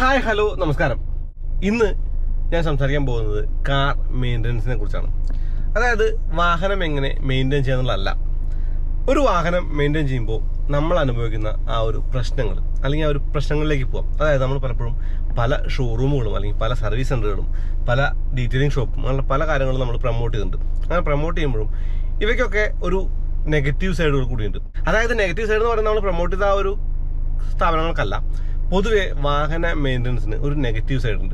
Hi hello നമസ്കാരം. ഇന്ന് ഞാൻ സംസാരിക്കാൻ പോകുന്നത് കാർ മെയിൻ്റനൻസിനെ കുറിച്ചാണ്. അതായത് വാഹനം എങ്ങനെ മെയിൻറ്റെയിൻ ചെയ്യുന്നതല്ല, ഒരു വാഹനം മെയിൻറ്റെയിൻ ചെയ്യുമ്പോൾ നമ്മൾ അനുഭവിക്കുന്ന ആ ഒരു പ്രശ്നങ്ങൾ അല്ലെങ്കിൽ ആ ഒരു പ്രശ്നങ്ങളിലേക്ക് പോകാം. അതായത് നമ്മൾ പലപ്പോഴും പല ഷോറൂമുകളും അല്ലെങ്കിൽ പല സർവീസ് സെൻ്ററുകളും പല ഡീറ്റെയിലിംഗ് ഷോപ്പും അങ്ങനെ പല കാര്യങ്ങളും നമ്മൾ പ്രൊമോട്ട് ചെയ്യുന്നുണ്ട്. അങ്ങനെ പ്രൊമോട്ട് ചെയ്യുമ്പോഴും ഇവയ്ക്കൊക്കെ ഒരു നെഗറ്റീവ് സൈഡുകൾ കൂടിയുണ്ട്. അതായത് നെഗറ്റീവ് സൈഡ് എന്ന് പറയുന്നത് നമ്മൾ പ്രൊമോട്ട് ചെയ്ത ആ ഒരു സ്ഥാപനങ്ങൾക്കല്ല, പൊതുവെ വാഹന മെയിൻ്റനൻസിന് ഒരു നെഗറ്റീവ് സൈഡ് ഉണ്ട്.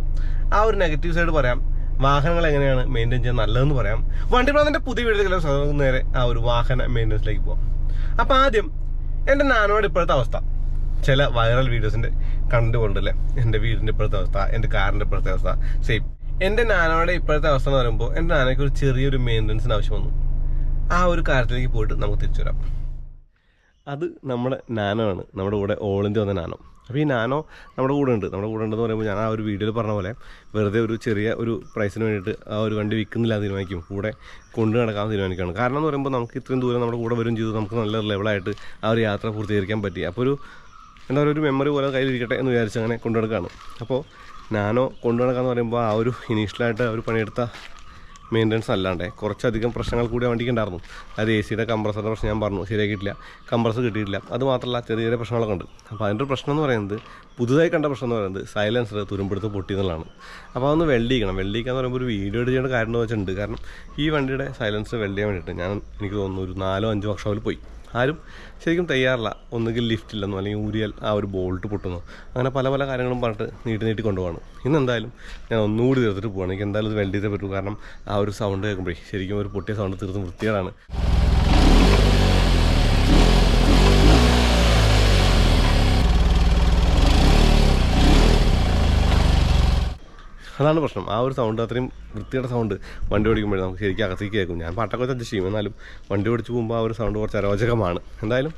ആ ഒരു നെഗറ്റീവ് സൈഡ് പറയാം, വാഹനങ്ങൾ എങ്ങനെയാണ് മെയിൻറ്റെയിൻ ചെയ്യാൻ നല്ലതെന്ന് പറയാം. വണ്ടിപ്രാന്തൻ്റെ പുതിയ വീഡിയോയിലേക്ക് നേരെ ആ ഒരു വാഹന മെയിൻ്റനൻസിലേക്ക് പോകാം. അപ്പോൾ ആദ്യം എൻ്റെ നാനോയുടെ ഇപ്പോഴത്തെ അവസ്ഥ, ചില വൈറൽ വീഡിയോസിൻ്റെ കണ്ടു കൊണ്ടല്ലേ എൻ്റെ വീടിൻ്റെ ഇപ്പോഴത്തെ അവസ്ഥ, എൻ്റെ കാറിൻ്റെ ഇപ്പോഴത്തെ അവസ്ഥ സെയിം. എൻ്റെ നാനോയുടെ ഇപ്പോഴത്തെ അവസ്ഥ എന്ന് പറയുമ്പോൾ എൻ്റെ നാനോയ്ക്ക് ഒരു ചെറിയൊരു മെയിൻ്റനൻസിന് ആവശ്യം വന്നു. ആ ഒരു കാര്യത്തിലേക്ക് പോയിട്ട് നമുക്ക് തിരിച്ചു വരാം. അത് നമ്മുടെ നാനോ ആണ്, നമ്മുടെ കൂടെ ഓൾ ഇന്ത്യ വന്ന നാനോ. അപ്പോൾ ഈ നാനോ നമ്മുടെ കൂടെ ഉണ്ടെന്ന് പറയുമ്പോൾ ഞാൻ ആ ഒരു വീഡിയോയിൽ പറഞ്ഞ പോലെ വെറുതെ ഒരു ചെറിയ ഒരു പ്രൈസിന് വേണ്ടിയിട്ട് ആ ഒരു വണ്ടി വിൽക്കുന്നില്ല തീരുമാനിക്കും, കൂടെ കൊണ്ടു നടക്കാൻ തീരുമാനിക്കുകയാണ്. കാരണം എന്ന് പറയുമ്പോൾ നമുക്ക് ഇത്രയും ദൂരം നമ്മുടെ കൂടെ വരും ചെയ്തു, നമുക്ക് നല്ല ലെവലായിട്ട് ആ ഒരു യാത്ര പൂർത്തീകരിക്കാൻ പറ്റി. അപ്പോൾ ഒരു എന്താ പറയുക, ഒരു മെമ്മറി പോലെ കയ്യിലിരിക്കട്ടെ എന്ന് വിചാരിച്ച് അങ്ങനെ കൊണ്ടു നടക്കുകയാണ്. അപ്പോൾ നാനോ കൊണ്ടു നടക്കാമെന്ന് പറയുമ്പോൾ ആ ഒരു ഇനീഷ്യലായിട്ട് അവർ പണിയെടുത്ത മെയിൻ്റനൻസ് അല്ലാണ്ട് കുറച്ചധികം പ്രശ്നങ്ങൾ കൂടി വണ്ടിക്ക് ഉണ്ടായിരുന്നു. അത് എ സിയുടെ കംപ്രസറിൻ്റെ പ്രശ്നം ഞാൻ പറഞ്ഞു, ശരിയാക്കിയിട്ടില്ല, കംപ്രസർ കിട്ടിയിട്ടില്ല. അത് മാത്രമല്ല ചെറിയ ചെറിയ പ്രശ്നങ്ങളൊക്കെ ഉണ്ട്. അപ്പോൾ അതിൻ്റെ ഒരു പ്രശ്നം എന്ന് പറയുന്നത്, പുതുതായി കണ്ട പ്രശ്നം എന്ന് പറയുന്നത് സൈലൻസർ തുരുമ്പെടുത്ത് പൊട്ടി എന്നുള്ളതാണ്. അപ്പോൾ അതൊന്ന് വെൽഡ് ചെയ്യണം. വെൽഡ് ചെയ്യാന്ന് പറയുമ്പോൾ ഒരു വീഡിയോ എഡിറ്റ് ചെയ്യേണ്ട കാര്യം എന്ന് വെച്ചിട്ടുണ്ട്. കാരണം ഈ വണ്ടിയുടെ സൈലൻസർ വെൽഡ് ചെയ്യാൻ വേണ്ടിയിട്ട് എനിക്ക് തോന്നുന്നു ഒരു 4-5 വർക്ക്ഷോപ്പിൽ പോയി. ആരും ശരിക്കും തയ്യാറില്ല. ഒന്നുകിൽ ലിഫ്റ്റ് ഇല്ലെന്നോ അല്ലെങ്കിൽ ഊരിയാൽ ആ ഒരു ബോൾട്ട് പൊട്ടുന്നു, അങ്ങനെ പല പല കാര്യങ്ങളും പറഞ്ഞിട്ട് നീട്ടി കൊണ്ടുപോകണം. ഇന്ന് എന്തായാലും ഞാൻ ഒന്നുകൂടി തീർത്തിട്ട് പോകണം. എനിക്ക് എന്തായാലും ഇത് വെൽഡ് ചെയ്തേ പറ്റൂ. കാരണം ആ ഒരു സൗണ്ട് കേൾക്കുമ്പോഴേ ശരിക്കും ഒരു പൊട്ടിയ സൗണ്ട് തീർത്തും വൃത്തികേടാണ്. അതാണ് പ്രശ്നം. ആ ഒരു സൗണ്ട്, അത്രയും വൃത്തിയുടെ സൗണ്ട് വണ്ടി ഓടിക്കുമ്പോഴേ നമുക്ക് ശരിക്കും അകത്തേക്ക് കേൾക്കും. ഞാൻ പാട്ടൊക്കെ വെച്ച് അഡ്ജസ്റ്റ് ചെയ്യും, എന്നാലും വണ്ടി ഓടിച്ച് പോകുമ്പോൾ ആ ഒരു സൗണ്ട് കുറച്ച് അരോചകമാണ്. എന്തായാലും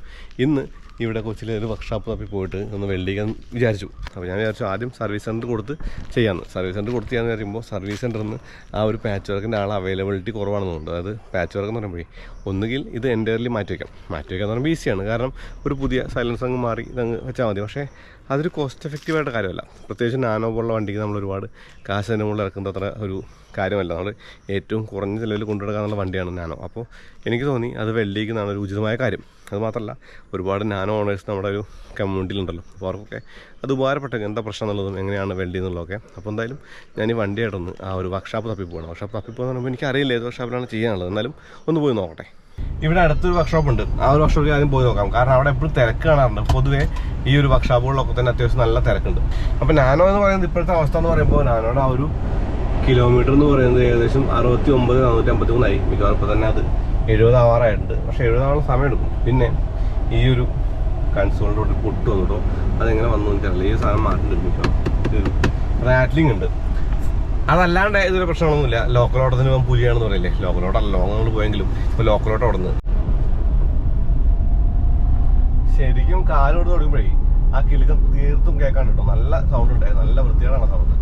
ഇന്ന് ഇവിടെ കൊച്ചിയിലെ ഒരു വർക്ക്ഷോപ്പ് തപ്പി പോയിട്ട് ഒന്ന് വെൽഡ് ചെയ്യാൻ വിചാരിച്ചു. അപ്പോൾ ഞാൻ വിചാരിച്ചു ആദ്യം സർവീസ് സെൻറ്റർ കൊടുത്ത് ചെയ്യാമെന്ന്. സർവീസ് സെൻറ്റർ കൊടുത്ത് ചെയ്യാമെന്ന് പറയുമ്പോൾ സർവീസ് സെൻറ്ററിൽ നിന്ന് ആ ഒരു പാച്ച് വർക്കിൻ്റെ അവൈലബിലിറ്റി കുറവാണെന്നുണ്ട്. അതായത് പാച്ച് വർക്ക് എന്ന് പറയുമ്പോഴേ ഒന്നുകിൽ ഇത് എൻ്റയർലി മാറ്റി വയ്ക്കാമെന്ന് പറയുമ്പോൾ ഈസിയാണ്. കാരണം ഒരു പുതിയ സൈലൻസ് അങ്ങ് മാറി ഇതങ്ങ് വെച്ചാൽ മതി. പക്ഷേ അതൊരു കോസ്റ്റ് എഫക്റ്റീവായിട്ട് കാര്യമല്ല. പ്രത്യേകിച്ച് നാനോ പോലുള്ള വണ്ടിക്ക് നമ്മൾ ഒരുപാട് കാശ് അതിൻ്റെ മുകളിൽ ഇറക്കുന്നത് അത്ര ഒരു കാര്യമല്ല. നമ്മൾ ഏറ്റവും കുറഞ്ഞ ചിലവിൽ കൊണ്ടുനടക്കാനുള്ള വണ്ടിയാണ് നാനോ. അപ്പോൾ എനിക്ക് തോന്നി അത് വെൽഡ് ചെയ്യുന്നതാണ് ഒരു ഉചിതമായ കാര്യം. അതുമാത്രമല്ല, ഒരുപാട് നാനോ ഓണേഴ്സ് നമ്മുടെ ഒരു കമ്മ്യൂണിറ്റിയിലുണ്ടല്ലോ. അപ്പോൾ അവർക്കൊക്കെ അത് ഉപകാരപ്പെട്ടെങ്കിൽ എന്താ പ്രശ്നം എന്നുള്ളതും എങ്ങനെയാണ് വെൽഡ് ചെയ്യുന്നുള്ളതൊക്കെ. അപ്പോൾ എന്തായാലും ഞാൻ ഈ വണ്ടിയായിട്ടൊന്ന് ആ ഒരു വർക്ക്ഷോപ്പ് തപ്പിപ്പോകണം. വർക്ക്ഷോപ്പ് തപ്പിപ്പോകുന്ന പറയുമ്പോൾ എനിക്കറിയില്ല ഏത് വർക്ക്ഷോപ്പിലാണ് ചെയ്യാനുള്ളത്. എന്നാലും ഒന്ന് പോയി നോക്കട്ടെ. ഇവിടെ അടുത്തൊരു വർക്ക്ഷോപ്പ് ഉണ്ട്. ആ ഒരു വർക്ക്ഷോപ്പിൽ ആദ്യം പോയി നോക്കാം. കാരണം അവിടെ എപ്പോഴും തിരക്ക് കാണാറുണ്ട്. പൊതുവേ ഈ ഒരു വർക്ക്ഷോപ്പുകളിലൊക്കെ തന്നെ അത്യാവശ്യം നല്ല തിരക്കുണ്ട്. അപ്പോൾ നാനോ എന്ന് പറയുന്നത് ഇപ്പോഴത്തെ അവസ്ഥ എന്ന് പറയുമ്പോൾ നാനോയുടെ ആ ഒരു കിലോമീറ്റർ എന്ന് പറയുന്നത് ഏകദേശം 69,453 മിക്കവാറും. ഇപ്പോൾ തന്നെ അത് 70 ആവാറായിട്ടുണ്ട്. പക്ഷേ 70 ആവാനുള്ള സമയം എടുക്കും. പിന്നെ ഈ ഒരു കൺസോളിൻ്റെ കൂടെ പൊട്ട് വന്നിട്ടോ അതെങ്ങനെ വന്നു എനിക്കറിയില്ല. ഈ സാധനം മാറ്റുന്നുണ്ട്. മിക്കവാറും റാറ്റ്ലിംഗ് ഉണ്ട്. അതല്ലാണ്ട് ഇതൊരു പ്രശ്നങ്ങളൊന്നുമില്ല. ലോക്കലോട്ടത്തിന് പോകാൻ പുലിയാണെന്ന് പറയില്ലേ, ലോക്കലോട്ടല്ല, ലോങ് നമ്മൾ പോയെങ്കിലും ഇപ്പോൾ ലോക്കലോട്ട് ഓടുന്നത് ശരിക്കും കാലോട് തുടങ്ങുമ്പോഴേ ആ കിലുക്കം തീർത്തും കേൾക്കാൻ കിട്ടും. നല്ല സൗണ്ട് ഉണ്ടായി, നല്ല വൃത്തിയാണ് സൗണ്ട്.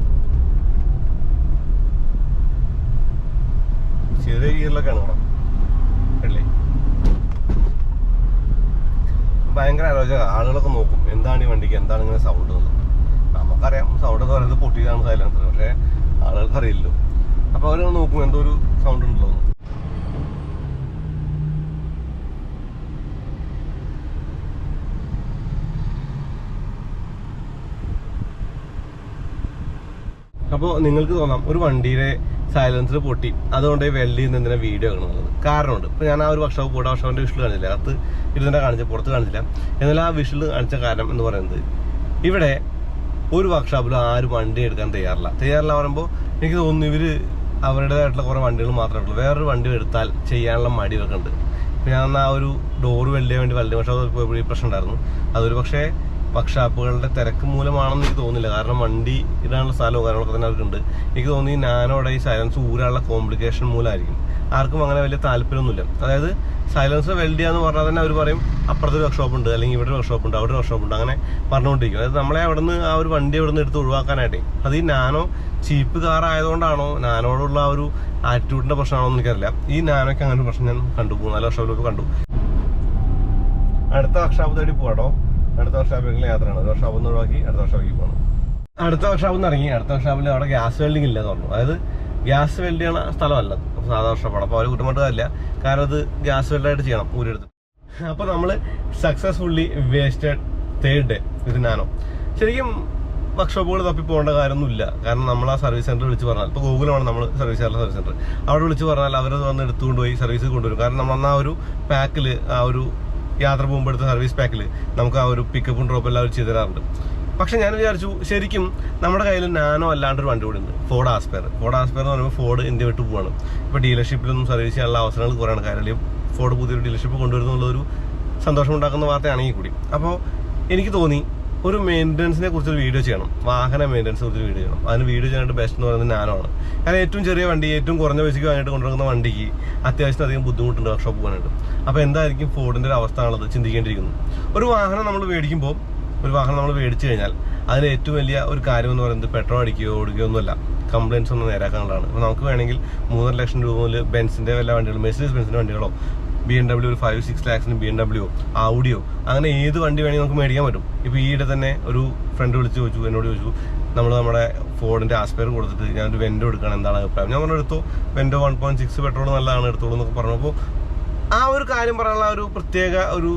ചെറിയ ഗിയറിലൊക്കെയാണ് ഇവിടെ അല്ലേ. ഭയങ്കര ആലോചന. ആളുകളൊക്കെ നോക്കും എന്താണ് ഈ വണ്ടിക്ക്, എന്താണ് ഇങ്ങനെ സൗണ്ട് എന്ന്. നമുക്കറിയാം സൗണ്ട് എന്ന് പറയുന്നത് പൊട്ടിയതാണ് സൈലൻസർ, പക്ഷേ ആളുകൾക്ക് അറിയില്ലല്ലോ. അപ്പോൾ അവർ നോക്കും എന്തോ ഒരു സൗണ്ട് ഉണ്ടല്ലോ. അപ്പോൾ നിങ്ങൾക്ക് തോന്നാം ഒരു വണ്ടിയുടെ സൈലൻസർ പൊട്ടി അതുകൊണ്ട് വെൽഡ് ചെയ്യുന്ന എന്തിനാ വീഡിയോ കാണുന്നത്. കാരണമുണ്ട്. ഇപ്പോൾ ഞാൻ ആ ഒരു വർക്ക്ഷോപ്പ് പോയിട്ട് വർക്ക്ഷോപ്പിൻ്റെ വിഷൽ കാണിച്ചില്ല, അകത്ത് ഇരുന്നിട്ട് കാണിച്ച, പുറത്ത് കാണിച്ചില്ല. എന്നാൽ ആ വിഷൽ കാണിച്ച കാരണം എന്ന് പറയുന്നത്, ഇവിടെ ഒരു വർക്ക്ഷോപ്പിലും ആരും വണ്ടി എടുക്കാൻ തയ്യാറില്ല പറയുമ്പോൾ എനിക്ക് തോന്നുന്നു ഇവർ അവരുടേതായിട്ടുള്ള കുറേ വണ്ടികൾ മാത്രമേ ഉള്ളൂ. വേറൊരു വണ്ടി എടുത്താൽ ചെയ്യാനുള്ള മടി ഇവർക്ക് ഉണ്ട്. ഇപ്പോൾ ഞാൻ ആ ഒരു ഡോറ് വെൽഡ് ചെയ്യാൻ വേണ്ടി വെൽഡിംഗ് വർക്ക്ഷോപ്പ് പോയപ്പോൾ ഈ പ്രശ്നം ഉണ്ടായിരുന്നു. അതൊരു പക്ഷേ വർക്ക്ഷോപ്പുകളുടെ തിരക്ക് മൂലമാണെന്ന് എനിക്ക് തോന്നുന്നില്ല. കാരണം വണ്ടി ഇടാനുള്ള സ്ഥലവും കാര്യങ്ങളൊക്കെ തന്നെ അവർക്കുണ്ട്. എനിക്ക് തോന്നി നാനോടെ ഈ സൈലൻസ് ഊരാനുള്ള കോംപ്ലിക്കേഷൻ മൂലമായിരിക്കും. ആർക്കും അങ്ങനെ വലിയ താല്പര്യമൊന്നുമില്ല. അതായത് സൈലൻസർ വെൽഡ് ചെയ്യാന്ന് പറഞ്ഞാൽ തന്നെ അവർ പറയും അപ്പുറത്തൊരു വർക്ക്ഷോപ്പ് ഉണ്ട്, അല്ലെങ്കിൽ ഇവിടെ ഒരു വർക്ക്ഷോപ്പ് ഉണ്ട്, അവിടെ ഒരു വർക്ക്ഷോപ്പ് ഉണ്ട്, അങ്ങനെ പറഞ്ഞുകൊണ്ടിരിക്കും. അതായത് നമ്മളെ അവിടെ നിന്ന് ആ ഒരു വണ്ടി അവിടെ നിന്ന് എടുത്ത് ഒഴിവാക്കാനായിട്ടേ. അത് ഈ നാനോ ചീപ്പ് കാർ ആയതുകൊണ്ടാണോ, നാനോടുള്ള ആ ഒരു ആറ്റിറ്റ്യൂഡിന്റെ പ്രശ്നമാണോ എന്ന് എനിക്കറിയില്ല. ഈ നാനോയ്ക്ക് അങ്ങനെ ഒരു പ്രശ്നം ഞാൻ കണ്ടു, 4 വർക്ക്ഷോപ്പിലൊക്കെ കണ്ടു. അടുത്ത വർക്ക്ഷോപ്പ് തേടി പോകാട്ടോ. അടുത്ത വർക്ക്ഷോപ്പിലേക്കുള്ള യാത്രയാണ്. ഒരു വർക്ക്ഷോപ്പ് ഒന്ന് ഒഴിവാക്കി അടുത്ത വർക്ക്ഷോപ്പിലേക്ക് പോകണം. അടുത്ത വർക്ക്ഷോപ്പിൽ നിന്ന് ഇറങ്ങി. അടുത്ത വർക്ക്ഷോപ്പിൽ അവിടെ ഗ്യാസ് വെൽഡിങ് ഇല്ലെന്ന് പറഞ്ഞു. അതായത് ഗ്യാസ് വെൽഡ് ചെയ്യണ സ്ഥലമല്ല, സാധാ വർക്ക്ഷോപ്പാണ്. അപ്പോൾ അവർ കുറ്റമായിട്ടില്ല, കാരണം അത് ഗ്യാസ് വെൽഡായിട്ട് ചെയ്യണം ഊരെടുത്ത്. അപ്പോൾ നമ്മൾ സക്സസ്ഫുള്ളി വേസ്റ്റഡ് തേർഡ് ഡേ ഇത് നാനോ. ശരിക്കും വർക്ക്ഷോപ്പുകൾ തപ്പി പോകേണ്ട കാര്യമൊന്നുമില്ല, കാരണം നമ്മൾ ആ സർവീസ് സെൻറ്റർ വിളിച്ച് പറഞ്ഞാൽ, ഇപ്പോൾ ഗൂഗിളാണ് നമ്മൾ സർവീസ് സെൻറ്റർ, അവിടെ വിളിച്ച് പറഞ്ഞാൽ അവരത് വന്ന് എടുത്തുകൊണ്ട് പോയി സർവീസ് കൊണ്ടുവരും. കാരണം നമ്മൾ ആ ഒരു പാക്കിൽ, ആ ഒരു യാത്ര പോകുമ്പോൾ എടുത്ത സർവീസ് പാക്കിൽ നമുക്ക് ആ ഒരു പിക്കപ്പും ഡ്രോപ്പും എല്ലാം അവർ ചെയ്തു തരാറുണ്ട്. പക്ഷെ ഞാൻ വിചാരിച്ചു, ശരിക്കും നമ്മുടെ കയ്യിൽ നാനോ അല്ലാണ്ടൊരു വണ്ടി കൂടി ഉണ്ട്, ഫോർഡ് ആസ്പെയർ എന്ന് പറയുമ്പോൾ ഫോർഡ് ഇന്ത്യ വിട്ട് പോവാണ്. ഇപ്പോൾ ഡീലർഷിപ്പിലൊന്നും സർവീസ് ചെയ്യാനുള്ള അവസരങ്ങൾ കുറയാണ്. കാരണം ഫോർഡ് പുതിയൊരു ഡീലർഷിപ്പ് കൊണ്ടുവരുന്നുള്ളൊരു സന്തോഷമുണ്ടാക്കുന്ന വാർത്തയാണെങ്കിൽ കൂടി. അപ്പോൾ എനിക്ക് തോന്നി ഒരു മെയിൻ്റനൻസിനെ കുറിച്ചൊരു വീഡിയോ ചെയ്യണം, വാഹന മെയിൻ്റനൻസിനെ കുറിച്ചൊരു വീഡിയോ ചെയ്യണം. അതിന് വീഡിയോ ചെയ്യാനായിട്ട് ബെസ്റ്റ് എന്ന് പറയുന്നത് നാനോ ആണ്. കാരണം ഏറ്റവും ചെറിയ വണ്ടി, ഏറ്റവും കുറഞ്ഞ പൈസയ്ക്ക് വാങ്ങിയിട്ട് കൊണ്ടുവരുന്ന വണ്ടിക്ക് അത്യാവശ്യം അധികം ബുദ്ധിമുട്ടുണ്ട് വർക്ക്ഷോപ്പ് പോകാനായിട്ട്. അപ്പോൾ എന്തായിരിക്കും ഫോർഡിൻ്റെ ഒരു അവസ്ഥ ആണത് ചിന്തിക്കേണ്ടിയിരിക്കുന്നു. ഒരു വാഹനം നമ്മൾ മേടിച്ചു കഴിഞ്ഞാൽ അതിൽ ഏറ്റവും വലിയ ഒരു കാര്യം എന്ന് പറയുന്നത് പെട്രോൾ അടിക്കുകയോ ഓടുകയോ ഒന്നുമല്ല, കംപ്ലയിൻസ് ഒന്നും നേരാക്കാനുള്ളതാണ്. അപ്പോൾ നമുക്ക് വേണമെങ്കിൽ 3.5 ലക്ഷം രൂപ മുതൽ ബെൻസിൻ്റെ വല്ല വണ്ടികളോ, മെഴ്സിഡീസ് ബെൻസിൻ്റെ വണ്ടികളോ, BMW ഒരു 5-6 ലാക്സിന് BMW, ആഡിയോ, അങ്ങനെ ഏത് വണ്ടി വേണമെങ്കിൽ നമുക്ക് മേടിക്കാൻ പറ്റും. ഇപ്പോൾ ഈയിടെ തന്നെ ഒരു ഫ്രണ്ട് എന്നോട് ചോദിച്ചു നമ്മുടെ ഫോർഡിൻ്റെ ആസ്പെയർ കൊടുത്തിട്ട് ഞാനൊരു വെൻഡോ എടുക്കണം, എന്താണ് അഭിപ്രായം? ഞാൻ പറഞ്ഞു, എടുത്തോ, വെൻഡോ 1.6 പെട്രോൾ നല്ലതാണ്, എടുത്തോളൂ എന്നൊക്കെ പറഞ്ഞു. അപ്പോൾ ആ ഒരു കാര്യം പറയാനുള്ള ഒരു പ്രത്യേക ഒരു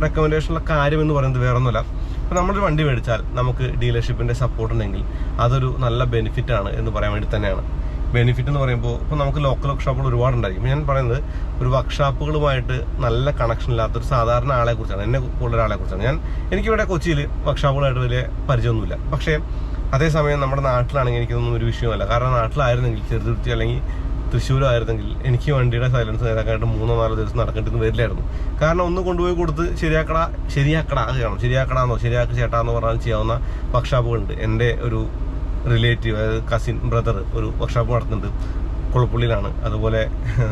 റെക്കമെൻഡേഷനുള്ള കാര്യം എന്ന് പറയുന്നത് വേറെ ഒന്നുമല്ല. അപ്പോൾ നമ്മളൊരു വണ്ടി മേടിച്ചാൽ നമുക്ക് ഡീലർഷിപ്പിൻ്റെ സപ്പോർട്ട് ഉണ്ടെങ്കിൽ അതൊരു നല്ല ബെനിഫിറ്റാണ് എന്ന് പറയാൻ വേണ്ടി തന്നെയാണ്. ബെനിഫിറ്റ് എന്ന് പറയുമ്പോൾ ഇപ്പോൾ നമുക്ക് ലോക്കൽ വർക്ക്ഷോപ്പുകൾ ഒരുപാടുണ്ടായിരിക്കും. ഞാൻ പറയുന്നത് ഒരു വർക്ക്ഷോപ്പുകളുമായിട്ട് നല്ല കണക്ഷൻ ഇല്ലാത്തൊരു സാധാരണ ആളെ കുറിച്ചാണ്, എന്നെ പോലുള്ള ഒരാളെ കുറിച്ചാണ്. എനിക്കിവിടെ കൊച്ചിയിൽ വർക്ക്ഷോപ്പുകളായിട്ട് വലിയ പരിചയമൊന്നുമില്ല. പക്ഷേ അതേസമയം നമ്മുടെ നാട്ടിലാണെങ്കിൽ എനിക്കൊന്നും ഒരു വിഷയമല്ല. കാരണം നാട്ടിലായിരുന്നെങ്കിൽ ചെറുതുരുത്തി അല്ലെങ്കിൽ തൃശ്ശൂരായിരുന്നെങ്കിൽ എനിക്ക് വണ്ടിയുടെ സൈലൻസ് നേരാക്കാനായിട്ട് 3-4 ദിവസം നടക്കേണ്ടി വരില്ലായിരുന്നു. കാരണം ഒന്ന് കൊണ്ടുപോയി കൊടുത്ത് ശരിയാക്കി ചേട്ടാന്ന് പറഞ്ഞാൽ ചെയ്യാവുന്ന വർക്ക്ഷോപ്പുകളുണ്ട്. എൻ്റെ ഒരു റിലേറ്റീവ്, അതായത് കസിൻ ബ്രദർ ഒരു വർക്ക്ഷോപ്പ് നടത്തുന്നുണ്ട്, കുളപ്പുള്ളിയിലാണ്. അതുപോലെ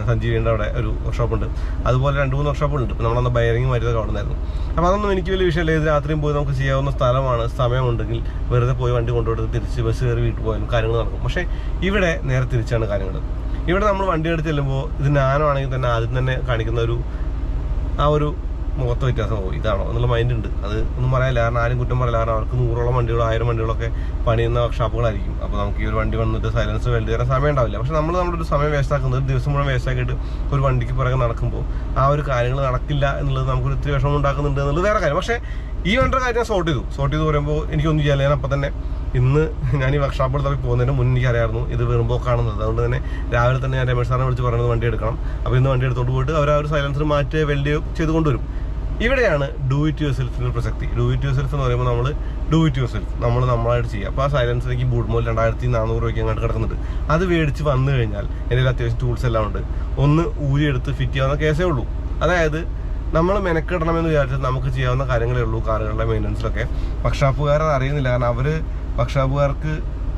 സഞ്ജീവിൻ്റെ അവിടെ ഒരു വർക്ക്ഷോപ്പുണ്ട്. അതുപോലെ 2-3 വർക്ക്ഷോപ്പുകളുണ്ട്. നമ്മളന്ന് ബയറിങ് മരുന്നൊക്കെ അവിടെ നിന്നായിരുന്നു. അപ്പോൾ അതൊന്നും എനിക്ക് വലിയ വിഷയമല്ല. ഇത് രാത്രിയും പോയി നമുക്ക് ചെയ്യാവുന്ന സ്ഥലമാണ്. സമയമുണ്ടെങ്കിൽ വെറുതെ പോയി വണ്ടി കൊണ്ടുപോയിട്ട് തിരിച്ച് ബസ് കയറി വീട്ടിൽ പോയാലും കാര്യങ്ങൾ നടക്കും. പക്ഷേ ഇവിടെ നേരെ തിരിച്ചാണ് കാര്യങ്ങൾ. ഇവിടെ നമ്മൾ വണ്ടി എടുത്ത് ചെല്ലുമ്പോൾ ഇത് നാനോ ആണെങ്കിൽ തന്നെ ആദ്യം തന്നെ കാണിക്കുന്ന ഒരു മുഖത്ത് വ്യത്യാസം ഇതാണോ എന്നുള്ള മൈൻഡ് ഉണ്ട്. അത് ഒന്നും പറയാനില്ല, കാരണം ആരും കുറ്റം പറയില്ല. കാരണം അവർക്ക് 100ഓളം വണ്ടികളോ 1000 വണ്ടികളൊക്കെ പണിയുന്ന വർക്ക്ഷോപ്പുകളായിരിക്കും. അപ്പോൾ നമുക്ക് ഈ ഒരു വണ്ടി വന്നിട്ട് സൈലൻസ് വെൽഡ് ചെയ്യാൻ സമയം ഉണ്ടാവില്ല. പക്ഷെ നമ്മുടെ ഒരു സമയം വേസ്റ്റാക്കുന്നത്, ഒരു ദിവസം മുഴുവൻ വേസ്റ്റാക്കിയിട്ട് ഒരു വണ്ടിക്ക് പുറകെ നടക്കുമ്പോൾ ആ ഒരു കാര്യങ്ങൾ നടക്കില്ല എന്നുള്ളത് നമുക്കൊരു ഇത്തിരി വിഷമം ഉണ്ടാക്കുന്നുണ്ട് എന്നുള്ളത് വേറെ കാര്യം. പക്ഷേ ഈ വണ്ടിയുടെ കാര്യം ഞാൻ സോർട്ട് ചെയ്തു പറയുമ്പോൾ എനിക്കൊന്നും ചെയ്യാൻ, ഞാൻ അപ്പം തന്നെ ഇന്ന് ഞാൻ ഈ വർക്ക്ഷോപ്പുകൾ തപ്പി പോകുന്നതിന് മുന്നേ എനിക്കറിയായിരുന്നു ഇത് വെറുമ്പോക്കാണെന്നത്. അതുകൊണ്ട് തന്നെ രാവിലെ തന്നെ ഞാൻ രമേഷ് സാറിനെ വിളിച്ച് പറയുന്നത് വണ്ടി എടുക്കണം. അപ്പോൾ ഇന്ന് വണ്ടി എടുത്തോണ്ട് പോയിട്ട് അവർ ആ ഒരു സൈലൻസർ മാറ്റി വെൽഡ് ചെയ്ത് കൊണ്ടുവരും. ഇവിടെയാണ് ഡു ഇറ്റ് യുവർ സെൽഫിൻ്റെ പ്രസക്തി. ഡു ഇറ്റ് യുവർ സെൽഫ് എന്ന് പറയുമ്പോൾ നമ്മൾ ഡു ഇറ്റ് യുവർ സെൽഫ് നമ്മളായിട്ട് ചെയ്യുക. അപ്പോൾ ആ സൈലൻസറിലേക്ക് ബൂട്ട് മോൽ 2400 രൂപയ്ക്ക് അങ്ങോട്ട് കിടക്കുന്നുണ്ട്. അത് മേടിച്ച് വന്നു കഴിഞ്ഞാൽ എൻ്റെ അത്യാവശ്യം ടൂൾസ് എല്ലാം ഉണ്ട്, ഒന്ന് ഊരിയെടുത്ത് ഫിറ്റ് ചെയ്യാവുന്ന കേസേ ഉള്ളൂ. അതായത് നമ്മൾ മെനക്കെടണമെന്ന് വിചാരിച്ചാൽ നമുക്ക് ചെയ്യാവുന്ന കാര്യങ്ങളേ ഉള്ളൂ കാറുകളുടെ മെയിൻ്റനൻസിലൊക്കെ. വർക്ക്ഷോപ്പുകാരത് അറിയുന്നില്ല. കാരണം വർക്ക്ഷോപ്പുകാർക്ക്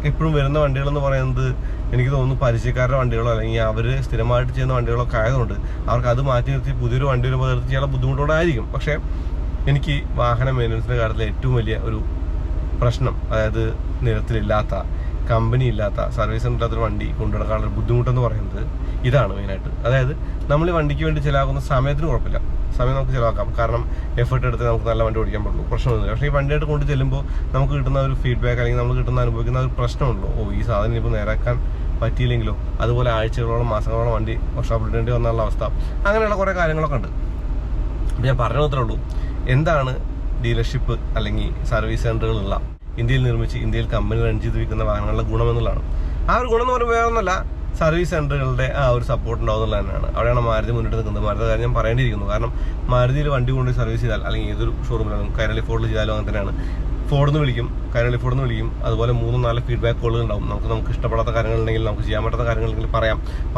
എപ്പോഴും വരുന്ന വണ്ടികളെന്ന് പറയുന്നത് എനിക്ക് തോന്നുന്നു പരിചയക്കാരുടെ വണ്ടികളോ അല്ലെങ്കിൽ അവർ സ്ഥിരമായിട്ട് ചെയ്യുന്ന വണ്ടികളൊക്കെ ആയതുകൊണ്ട് അവർക്ക് അത് മാറ്റി നിർത്തി പുതിയൊരു വണ്ടി വരുമ്പോൾ എടുത്ത് ചെയ്യാനുള്ള ബുദ്ധിമുട്ടോടെ ആയിരിക്കും. പക്ഷേ എനിക്ക് വാഹന മെയിൻ്റനൻസിൻ്റെ കാര്യത്തിൽ ഏറ്റവും വലിയ ഒരു പ്രശ്നം, അതായത് നിരത്തിലില്ലാത്ത, കമ്പനി ഇല്ലാത്ത, സർവീസ് സെൻ്ററില്ലാത്തൊരു വണ്ടി കൊണ്ടുനടക്കാനുള്ള ബുദ്ധിമുട്ടെന്ന് പറയുന്നത് ഇതാണ് മെയിനായിട്ട്. അതായത് നമ്മൾ ഈ വണ്ടിക്ക് വേണ്ടി ചിലവാക്കുന്ന സമയത്തിന് കുഴപ്പമില്ല, സമയം നമുക്ക് ചിലവാക്കാം. കാരണം എഫേർട്ട് എടുത്ത് നമുക്ക് നല്ല വണ്ടി ഓടിക്കാൻ പറ്റുള്ളൂ, പ്രശ്നമൊന്നുമില്ല. പക്ഷേ ഈ വണ്ടിയായിട്ട് കൊണ്ട് ചെല്ലുമ്പോൾ നമുക്ക് കിട്ടുന്ന ഒരു ഫീഡ്ബാക്ക് അല്ലെങ്കിൽ നമ്മൾ അനുഭവിക്കുന്ന ഒരു പ്രശ്നമുള്ളൂ. ഈ സാധനം ഇപ്പോൾ നേരാക്കാൻ പറ്റിയില്ലെങ്കിലോ, അതുപോലെ ആഴ്ചകളോളം മാസങ്ങളോളം വണ്ടി വർക്ക്ഷോപ്പിൽ ഇടേണ്ടി വന്നുള്ള അവസ്ഥ, അങ്ങനെയുള്ള കുറേ കാര്യങ്ങളൊക്കെ ഉണ്ട്. ഞാൻ പറഞ്ഞു മാത്രമേ ഉള്ളൂ, എന്താണ് ഡീലർഷിപ്പ് അല്ലെങ്കിൽ സർവീസ് സെൻ്ററുകളുള്ള ഇന്ത്യയിൽ നിർമ്മിച്ച് ഇന്ത്യയിൽ കമ്പനി റൺ ചെയ്ത് വിൽക്കുന്ന വാഹനങ്ങളുടെ ഗുണമെന്നുള്ളതാണ്. ആ ഒരു ഗുണം എന്ന് പറയുമ്പോൾ വേറെ ഒന്നുമല്ല, സർവീസ് സെൻ്ററുകളുടെ ആ ഒരു സപ്പോർട്ട് ഉണ്ടാവുന്നുള്ളത് തന്നെയാണ്. അവിടെയാണ് മാരുതി മുന്നിട്ട് നിൽക്കുന്നത്. മാരുതി കാര്യം ഞാൻ പറയേണ്ടിയിരിക്കുന്നു. കാരണം മാരുതിയിൽ വണ്ടി കൊണ്ട് സർവീസ് ചെയ്താൽ, അല്ലെങ്കിൽ ഏതൊരു ഷോറൂമിലാണ്, കൈരളി ഫോർഡിൽ ചെയ്താലും അങ്ങനെ തന്നെയാണ്. ഫോർഡിൽ വിളിക്കും, അതുപോലെ 3-4 ഫീഡ്ബാക്ക് കോളുകൾ ഉണ്ടാവും. നമുക്ക് ഇഷ്ടപ്പെടാത്ത കാര്യങ്ങളുണ്ടെങ്കിൽ, നമുക്ക് ചെയ്യാൻ പറ്റാത്ത കാര്യങ്ങളുണ്ടെങ്കിൽ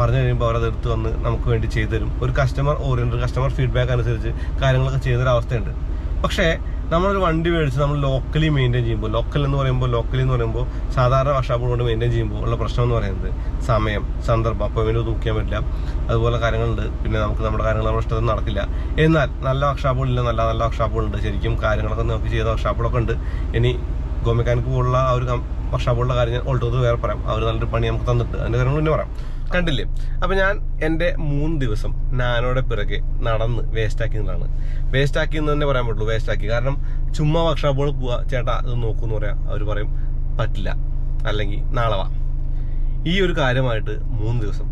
പറഞ്ഞു കഴിയുമ്പോൾ അവരത് എടുത്ത് വന്ന് നമുക്ക് വേണ്ടി ചെയ്തു തരും. ഒരു കസ്റ്റമർ ഫീഡ്ബാക്ക് അനുസരിച്ച് കാര്യങ്ങളൊക്കെ ചെയ്യുന്നൊരവസ്ഥയുണ്ട്. പക്ഷേ നമ്മളൊരു വണ്ടി മേടിച്ച് നമ്മൾ ലോക്കലി മെയിൻറ്റെയിൻ ചെയ്യുമ്പോൾ, ലോക്കലി എന്ന് പറയുമ്പോൾ സാധാരണ വർക്ക്ഷോപ്പുകൾ കൊണ്ട് മെയിൻറ്റെയിൻ ചെയ്യുമ്പോൾ ഉള്ള പ്രശ്നം എന്ന് പറയുന്നത് സമയം, സന്ദർഭം, അപ്പോയിൻമെൻറ്റ് നോക്കാൻ പറ്റില്ല, അതുപോലെ കാര്യങ്ങളുണ്ട്. പിന്നെ നമുക്ക് നമ്മുടെ കാര്യങ്ങൾ നമ്മുടെ ഇഷ്ടത്തിൽ നടക്കില്ല. എന്നാൽ നല്ല വർക്ക്ഷോപ്പുകളില്ല, നല്ല വർക്ക്ഷോപ്പുകളുണ്ട്. ശരിക്കും കാര്യങ്ങളൊക്കെ നമുക്ക് ചെയ്ത വർക്ക്ഷോപ്പുകളൊക്കെ ഉണ്ട്. ഇനി ഗോ മെക്കാനിക്ക് പോലുള്ള ആ ഒരു വർക്ക്ഷോപ്പുകളുടെ കാര്യം ഞാൻ ഓൾട്ടോത് വേറെ പറയാം. അവർ നല്ലൊരു പണി നമുക്ക് തന്നിട്ട് അതിൻ്റെ കാര്യങ്ങൾ പിന്നെ പറയാം. കണ്ടില്ലേ? അപ്പം ഞാൻ എൻ്റെ 3 ദിവസം നാനോയുടെ പിറകെ നടന്ന് വേസ്റ്റാക്കിയതാണ്. വേസ്റ്റാക്കിയെന്ന് തന്നെ പറയാൻ പറ്റുള്ളൂ, വേസ്റ്റാക്കി. കാരണം ചുമ്മാ വർക്ക്ഷോപ്പുകൾ പോവുക, ചേട്ടാ ഇത് നോക്കൂന്ന് പറയാം, അവർ പറയും പറ്റില്ല, അല്ലെങ്കിൽ നാളെ വാ. ഈ ഒരു കാര്യമായിട്ട് 3 ദിവസം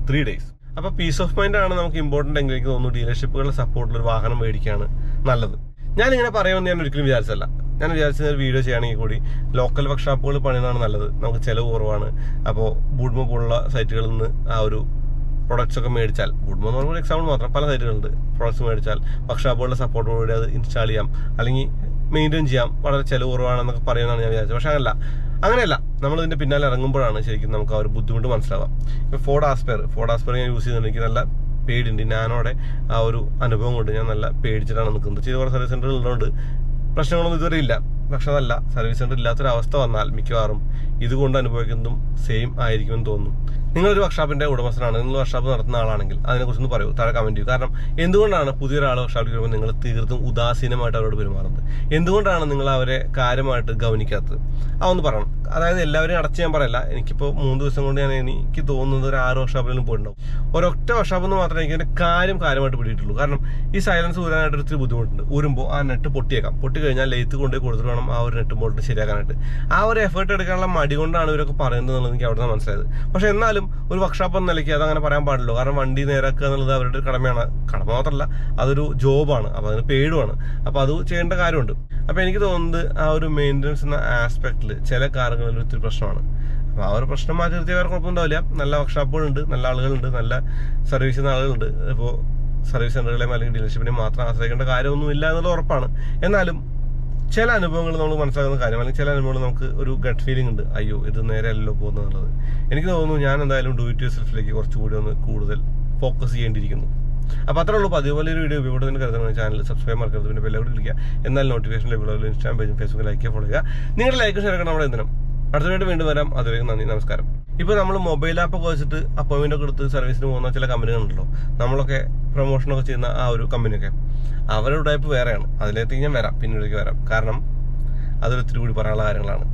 3 days. അപ്പോൾ പീസ് ഓഫ് മൈൻഡ് ആണ് നമുക്ക് ഇമ്പോർട്ടൻ്റ് എങ്കിൽ എനിക്ക് തോന്നുന്നു ഡീലർഷിപ്പുകളുടെ സപ്പോർട്ടിൽ ഒരു വാഹനം മേടിക്കുകയാണ് നല്ലത്. ഞാനിങ്ങനെ പറയുമെന്ന് ഞാൻ ഒരിക്കലും വിചാരിച്ചല്ല. ഞാൻ വിചാരിച്ച ഒരു വീഡിയോ ചെയ്യുകയാണെങ്കിൽ കൂടി ലോക്കൽ വർക്ക്ഷോപ്പുകൾ പണിയുന്നതാണ് നല്ലത്. നമുക്ക് ചിലവ് കുറവാണ്. അപ്പോൾ ബൂഡ്മോ പോലുള്ള സൈറ്റുകളിൽ നിന്ന് ആ ഒരു പ്രൊഡക്ട്സ് ഒക്കെ മേടിച്ചാൽ, ബൂഡ്മോ എന്ന് പറയുമ്പോൾ എക്സാമ്പിൾ മാത്രം, പല സൈറ്റുകളുണ്ട്, പ്രൊഡക്ട്സ് മേടിച്ചാൽ വർക്ക്ഷോപ്പുകളുടെ സപ്പോർട്ടോടുകൂടി അത് ഇൻസ്റ്റാൾ ചെയ്യാം, അല്ലെങ്കിൽ മെയിൻറ്റെയിൻ ചെയ്യാം, വളരെ ചിലവ് കുറവാണെന്നൊക്കെ പറയുമെന്നാണ് ഞാൻ വിചാരിച്ചത്. പക്ഷേ അങ്ങനെയല്ല. നമ്മളിതിൻ്റെ പിന്നാലെ ഇറങ്ങുമ്പോഴാണ് ശരിക്കും നമുക്ക് ആ ഒരു ബുദ്ധിമുട്ട് മനസ്സിലാവാം. ഇപ്പോൾ ഫോർഡ് ആസ്പെയർ ഞാൻ യൂസ് ചെയ്യുന്നുണ്ട്. എനിക്ക് നല്ല പേടിയുണ്ട്. നാനോടെ ആ ഒരു അനുഭവം കൊണ്ട് ഞാൻ നല്ല പേടിച്ചിട്ടാണ് നിൽക്കുന്നത്. ചെയ്ത് കുറേ സർവീസ് സെൻ്റർ ഉള്ളതുകൊണ്ട് പ്രശ്നങ്ങളൊന്നും ഇതുവരെ ഇല്ല. പക്ഷെ അതല്ല, സർവീസ് സെൻ്റർ ഇല്ലാത്തൊരവസ്ഥ വന്നാൽ മിക്കവാറും ഇതുകൊണ്ട് അനുഭവിക്കുന്നതും സെയിം ആയിരിക്കുമെന്ന് തോന്നുന്നു. നിങ്ങളൊരു വർക്ക്ഷോപ്പിന്റെ ഉടമസ്ഥനാണ്, നിങ്ങൾ വർക്ക്ഷോപ്പ് നടത്തുന്ന ആളാണെങ്കിൽ അതിനെക്കുറിച്ചൊന്ന് പറയൂ, താഴെ കമന്റ് ചെയ്യൂ. കാരണം എന്തുകൊണ്ടാണ് പുതിയൊരാൾ വർക്ക്ഷോപ്പിൽ വരുമ്പോൾ നിങ്ങൾ തീർത്തും ഉദാസീനമായിട്ട് അവരോട് പെരുമാറുന്നത്? എന്തുകൊണ്ടാണ് നിങ്ങൾ അവരെ കാര്യമായിട്ട് ഗവനിക്കാത്തത്? അതൊന്ന് പറയണം. അതായത് എല്ലാവരെയും അടച്ച് ഞാൻ പറയല്ല. എനിക്കിപ്പോൾ 3 ദിവസം കൊണ്ട് എനിക്ക് തോന്നുന്നത് ഒരു 6 വർക്ക്ഷോപ്പിലും പോയിട്ടുണ്ടാവും. ഒരൊറ്റ വർക്ക്ഷോപ്പിൽ നിന്ന് മാത്രമേ എനിക്ക് അതിന്റെ കാര്യമായിട്ട് പിടിയിട്ടുള്ളൂ. കാരണം ഈ സൈലൻസ് ഊരാനായിട്ട് ഒത്തിരി ബുദ്ധിമുട്ടുണ്ട്. ഊരുമ്പോൾ ആ നെറ്റ് പൊട്ടിയേക്കാം. പൊട്ടി കഴിഞ്ഞാൽ ലെയ്ത്ത് കൊണ്ടുപോയി കൊടുത്തിട്ട് വേണം ആ ഒരു നെറ്റ് ബോൾട്ട് ശരിയാക്കാനായിട്ട്. ആ ഒരു എഫേർട്ട് എടുക്കാനുള്ള മടി കൊണ്ടാണ് ഇവരൊക്കെ പറയുന്നത് എന്നുള്ളത് എനിക്ക് അവിടെ നിന്ന് മനസ്സിലായത്. പക്ഷെ എന്നാലും ഒരു വർക്ക്ഷോപ്പ് എന്ന നിലയ്ക്ക് അതങ്ങനെ പറയാൻ പാടില്ല. കാരണം വണ്ടി നേരാക്കുക എന്നുള്ളത് അവരുടെ ഒരു കടമയാണ്. കടമ മാത്രമല്ല, അതൊരു ജോബാണ്. അപ്പോൾ അതിന് പേടുമാണ്. അപ്പോൾ അത് ചെയ്യേണ്ട കാര്യമുണ്ട്. അപ്പോൾ എനിക്ക് തോന്നുന്നത് ആ ഒരു മെയിൻ്റനൻസ് എന്ന ആസ്പെക്റ്റിൽ ചില കാറുകളിൽ ഒത്തിരി പ്രശ്നമാണ്. അപ്പോൾ ആ ഒരു പ്രശ്നം മാറ്റി നിർത്തിയ വേറെ കുഴപ്പമുണ്ടാവില്ല. നല്ല വർക്ക്ഷോപ്പുകളുണ്ട്, നല്ല ആളുകളുണ്ട്, നല്ല സർവീസ് ചെയ്യുന്ന ആളുകളുണ്ട്. ഇപ്പോൾ സർവീസ് സെൻ്ററുകളെയും അല്ലെങ്കിൽ ഡീലർഷിപ്പിനെയും മാത്രം ആശ്രയിക്കേണ്ട കാര്യമൊന്നുമില്ല എന്നുള്ളത് ഉറപ്പാണ്. എന്നാലും ചില അനുഭവങ്ങൾ നമുക്ക് മനസ്സിലാകുന്ന കാര്യം, അല്ലെങ്കിൽ ചില അനുഭവങ്ങൾ നമുക്ക് ഒരു ഗട്ട് ഫീലിംഗ് ഉണ്ട്, അയ്യോ ഇത് നേരെ അല്ലല്ലോ പോകുന്നുള്ളത്. എനിക്ക് തോന്നുന്നു ഞാൻ എന്തായാലും ഡു ഇറ്റ് യുവർസെൽഫിലേക്ക് കുറച്ചുകൂടി ഒന്ന് കൂടുതൽ ഫോക്കസ് ചെയ്യേണ്ടിയിരിക്കുന്നു. അപ്പോൾ അത്രേ ഉള്ളൂ. അതുപോലെ ഒരു വീഡിയോ ഉപയോഗത്തിന് കരുതുന്ന ചാനൽ സബ്സ്ക്രൈബ് മറക്കരുത്. പിന്നെ ബെല്ലൈക്കൺ ക്ലിക്ക് ചെയ്യുക. എന്നാൽ നോട്ടിഫിക്കേഷൻ ലഭിക്കുള്ളൂ. ഇൻസ്റ്റാഗ്രാം പേജും ഫേസ്ബുക്ക് ലൈക്ക് ഫോളോ ചെയ്യുക. നിങ്ങളുടെ ലൈക്ക് ഷെയർ നമ്മുടെ എന്തിനും. അടുത്തതായിട്ട് വീണ്ടും വരാം. അതുവരെ നന്ദി, നമസ്കാരം. ഇപ്പോൾ നമ്മൾ മൊബൈൽ ആപ്പൊക്കെ വെച്ചിട്ട് അപ്പോയിൻമെൻ്റ് ഒക്കെ എടുത്ത് സർവീസിന് പോകുന്ന ചില കമ്പനികളുണ്ടല്ലോ, നമ്മളൊക്കെ പ്രൊമോഷനൊക്കെ ചെയ്യുന്ന ആ ഒരു കമ്പനിയൊക്കെ, അവരുടെ ടൈപ്പ് വേറെയാണ്. അതിലേക്ക് ഞാൻ വരാം, പിന്നീടേക്ക് വരാം. കാരണം അതൊരിത്തിരി കൂടി പറയാനുള്ള കാര്യങ്ങളാണ്.